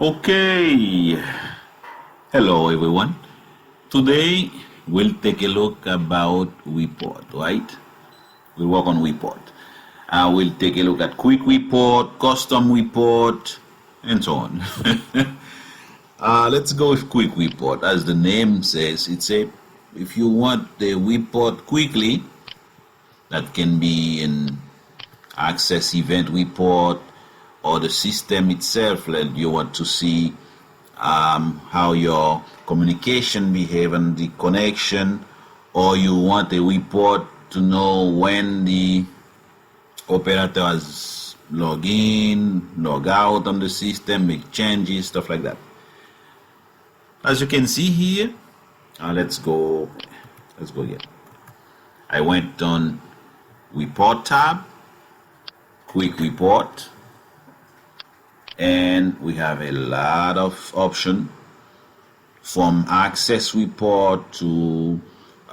Okay, hello everyone. Today we'll take a look about report, right? We'll work on report. We'll take a look at quick report, custom report, and so on. Let's go with quick report. As the name says, if you want the report quickly, that can be an access event report or the system itself that you want to see how your communication behave and the connection, or you want a report to know when the operator has log in, log out on the system, make changes, stuff like that. As you can see here, let's go again. I went on report tab, quick report, and we have a lot of options from access report to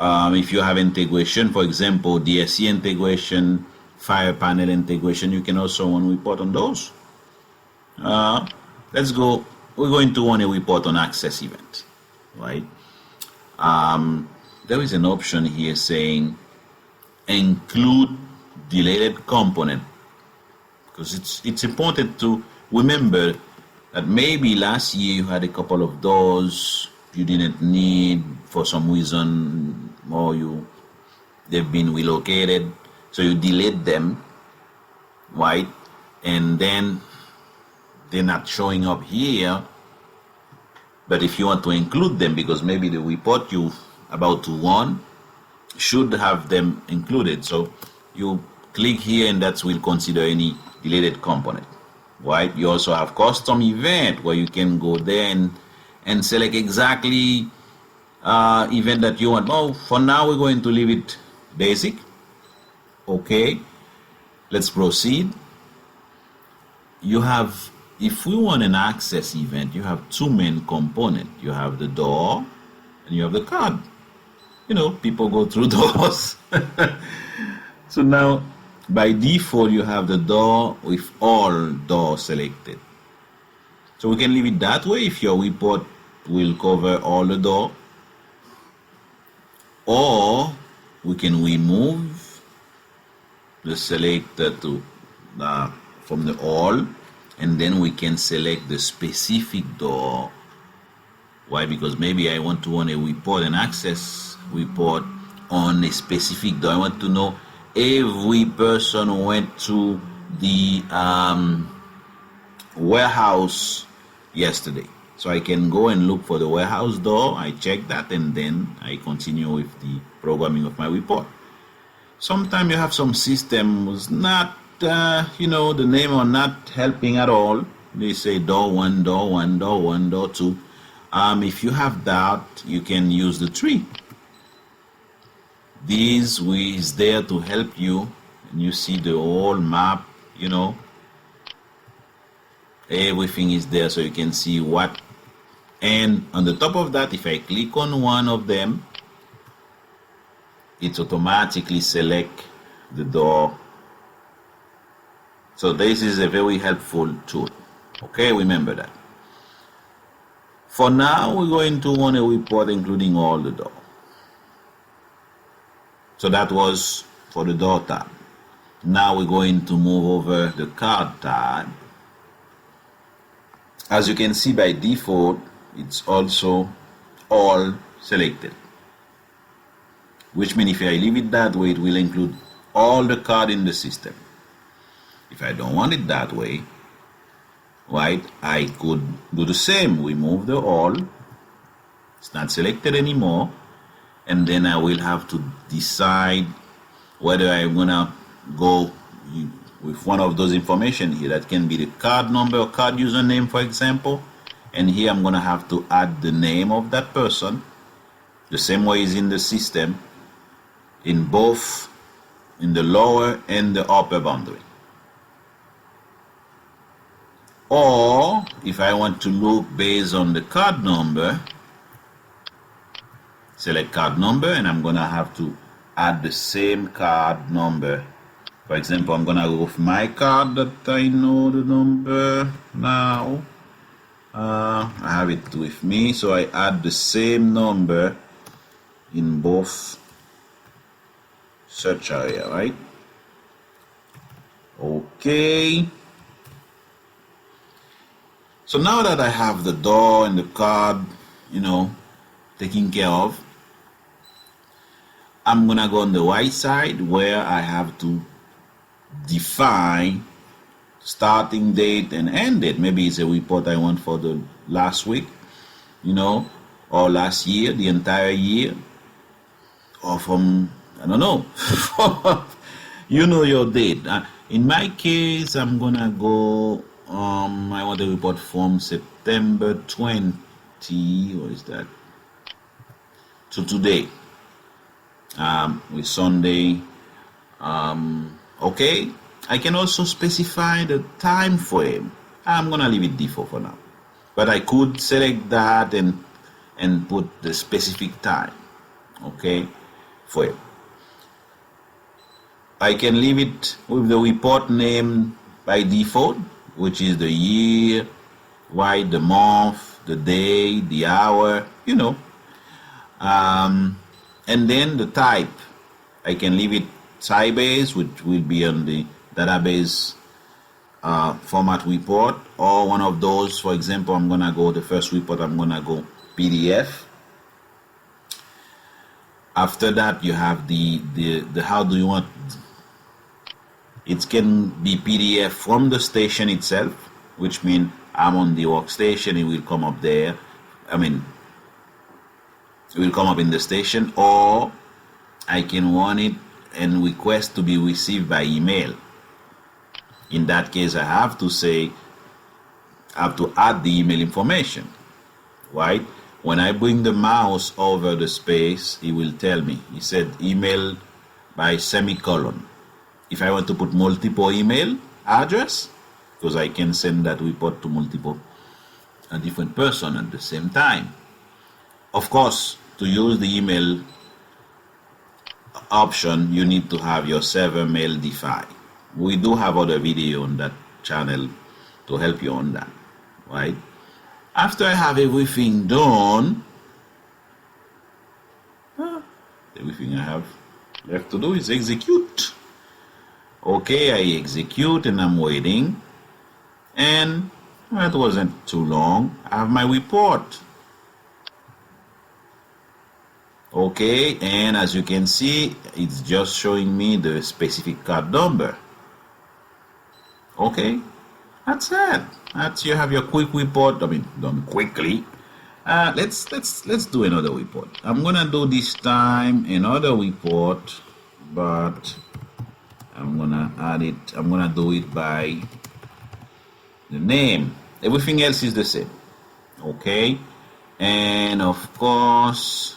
if you have integration, for example, DSC integration, fire panel integration, you can also want to report on those. Let's go. We're going to want to report on access event, right? There is an option here saying include deleted component, because it's important to remember that maybe last year you had a couple of doors you didn't need for some reason, or they've been relocated, so you delete them, right? And then they're not showing up here. But if you want to include them, because maybe the report you about to run should have them included, so you click here and that will consider any deleted component. Right? You also have custom event where you can go there and select exactly event that you want. Oh, for now we're going to leave it basic. Okay, let's proceed. You have, if we want an access event, you have two main components. You have the door and you have the card. You know, people go through doors. So now, by default, you have the door with all doors selected. So we can leave it that way if your report will cover all the door. Or we can remove the selector from the all, and then we can select the specific door. Why? Because maybe I want to run a report, an access report on a specific door. I want to know every person went to the warehouse yesterday. So I can go and look for the warehouse door, I check that, and then I continue with the programming of my report. Sometimes you have some systems not, the name are not helping at all. They say door one, door one, door one, door two. If you have that, you can use the tree. This is there to help you, and you see the whole map, everything is there, so you can see what. And on the top of that, if I click on one of them, it automatically select the door. So this is a very helpful tool. Okay, remember that. For now, we're going to want a report including all the doors. So that was for the door tab. Now we're going to move over the card tab. As you can see, by default, it's also all selected. Which means if I leave it that way, it will include all the card in the system. If I don't want it that way, right, I could do the same. Remove the all. It's not selected anymore. And then I will have to decide whether I'm gonna go with one of those information here. That can be the card number or card username, for example. And here I'm gonna have to add the name of that person, the same way as in the system, in both in the lower and the upper boundary. Or if I want to look based on the card number, select card number, and I'm gonna have to add the same card number. For example, I'm gonna go with my card that I know the number now. I have it with me, so I add the same number in both search area, right? Okay. So now that I have the door and the card, taken care of, I'm gonna go on the right side where I have to define starting date and end date. Maybe it's a report I want for the last week, or last year, the entire year, or from, I don't know, your date. In my case, I'm gonna go, I want to report from September 20, what is that, to today, with Sunday. Okay, I can also specify the time frame. I'm gonna leave it default for now, but I could select that and put the specific time, okay, for it. I can leave it with the report name by default, which is the year, right, the month, the day, the hour, and then the type. I can leave it Sybase, which will be on the database format report, or one of those. For example, the first report, I'm gonna go PDF. After that, you have the how do you want. It can be PDF from the station itself, which means I'm on the workstation, it will come up there. It will come up in the station, or I can want it and request to be received by email. In that case, I have to add the email information, right? When I bring the mouse over the space, it will tell me. It said email by semicolon. If I want to put multiple email address, because I can send that report to a different person at the same time. Of course, to use the email option, you need to have your server mail defined. We do have other video on that channel to help you on that, right? After I have everything done, everything I have left to do is execute. Okay, I execute and I'm waiting, and that wasn't too long. I have my report. Okay, and as you can see, it's just showing me the specific card number. Okay, that's it. You have your quick report. Done quickly. Let's do another report. I'm gonna do this time another report, but I'm gonna add it. I'm gonna do it by the name. Everything else is the same. Okay, and of course,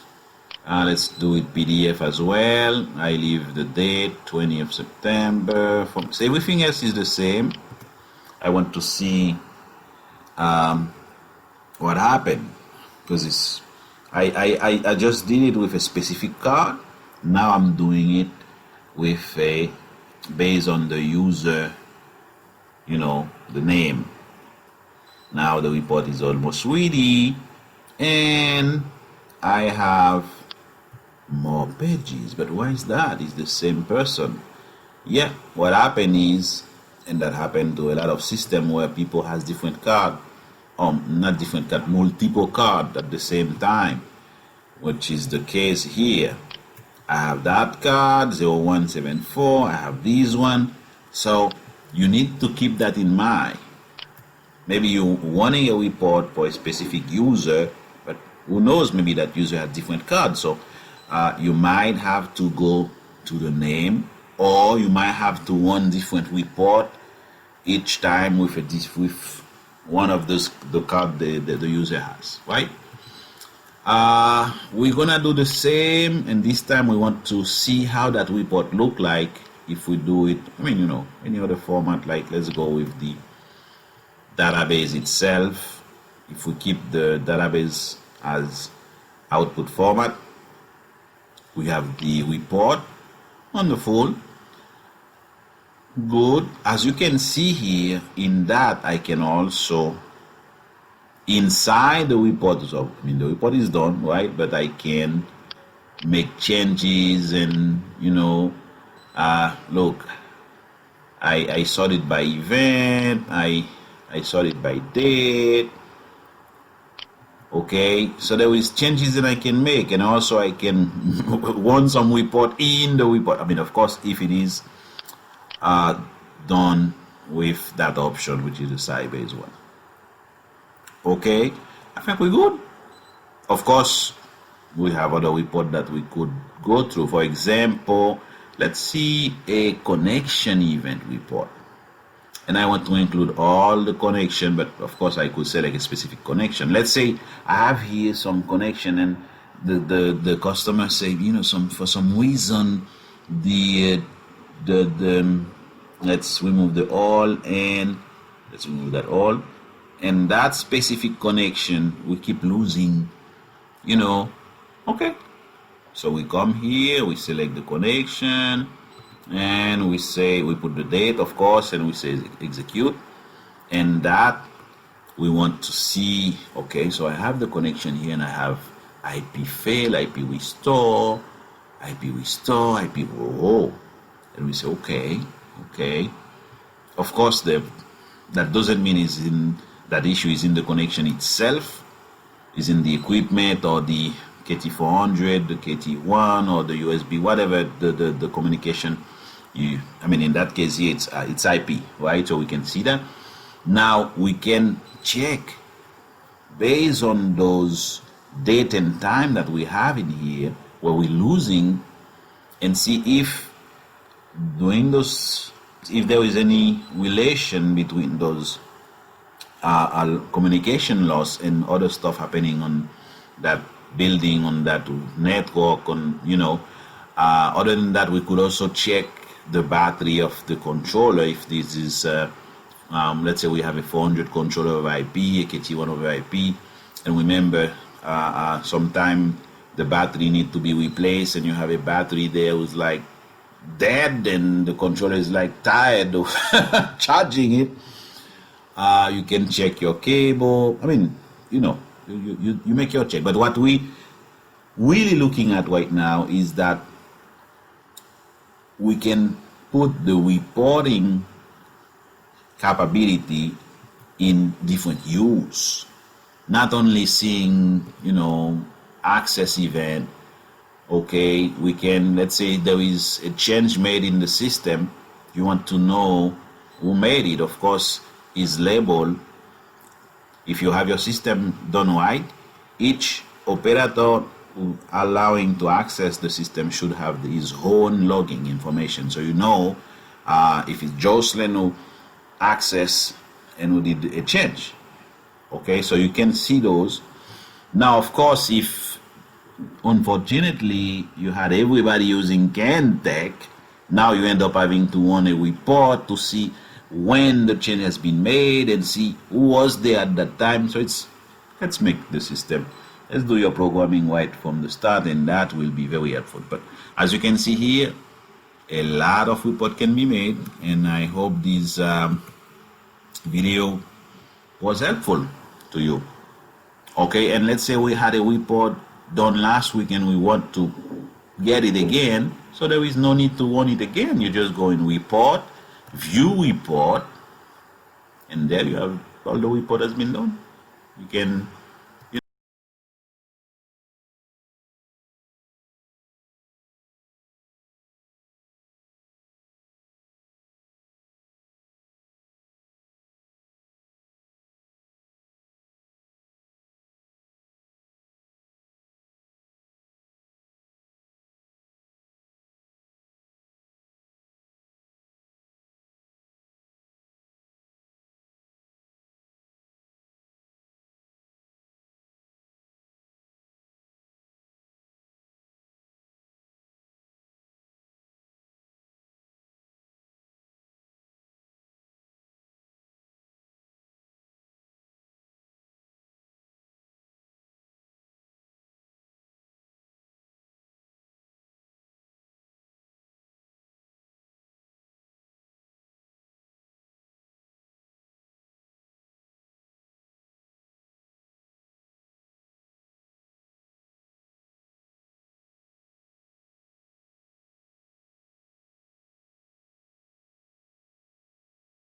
let's do it PDF as well. I leave the date 20th September. So everything else is the same. I want to see what happened, because I just did it with a specific card. Now I'm doing it with based on the user, the name. Now the report is almost ready, and I have more pages. But why is that? It's the same person. Yeah, what happened is, and that happened to a lot of systems where people has different card, not different card, multiple card at the same time, which is the case here. I have that card 0174. I have this one. So you need to keep that in mind. Maybe you're wanting a report for a specific user, but who knows, maybe that user has different cards. So you might have to go to the name, or you might have to run different report each time with one of the card the user has, right? We're gonna do the same, and this time we want to see how that report look like if we do it. Any other format, like let's go with the database itself. If we keep the database as output format, we have the report. Wonderful. Good. As you can see here, in that I can also inside the report. So I mean the report is done, right? But I can make changes and look, I sort it by event, I sort it by date. Okay, so there is changes that I can make, and also I can run some report in the report. I mean, of course, if it is done with that option, which is the Sybase one. Okay, I think we're good. Of course, we have other report that we could go through. For example, let's see a connection event report. And I want to include all the connection, but of course I could select a specific connection. Let's say I have here some connection, and the customer say, for some reason the let's remove the all, and let's remove that all, and that specific connection we keep losing, okay. So we come here, we select the connection, and we put the date, of course, and we say execute, and that we want to see. Okay, so I have the connection here, and I have IP fail, IP restore, IP row, and we say okay. Of course, that doesn't mean that issue is in the connection itself, is in the equipment or the KT400, the KT1, or the USB, whatever the communication. In that case here, it's IP, right? So we can see that. Now we can check based on those date and time that we have in here where we're losing, and see if there is any relation between those communication loss and other stuff happening on that building, on that network, other than that, we could also check the battery of the controller. If this is let's say we have a 400 controller over IP, a KT1 over IP, and remember sometime the battery need to be replaced, and you have a battery there who's like dead, and the controller is like tired of charging it. You can check your cable. You make your check. But what we really looking at right now is that we can put the reporting capability in different use. Not only seeing, access event. Okay, we can, let's say there is a change made in the system. You want to know who made it. Of course, is labeled. If you have your system done right, each operator allowing to access the system should have his own logging information. So if it's Jocelyn who access and who did a change. Okay, so you can see those. Now, of course, if unfortunately you had everybody using Kantech, now you end up having to run a report to see when the change has been made and see who was there at that time. So let's make the system. Let's do your programming right from the start, and that will be very helpful. But as you can see here, a lot of report can be made, and I hope this video was helpful to you. Okay, and let's say we had a report done last week and we want to get it again, so there is no need to run it again. You just go in report, view report, and there you have all the report has been done. You can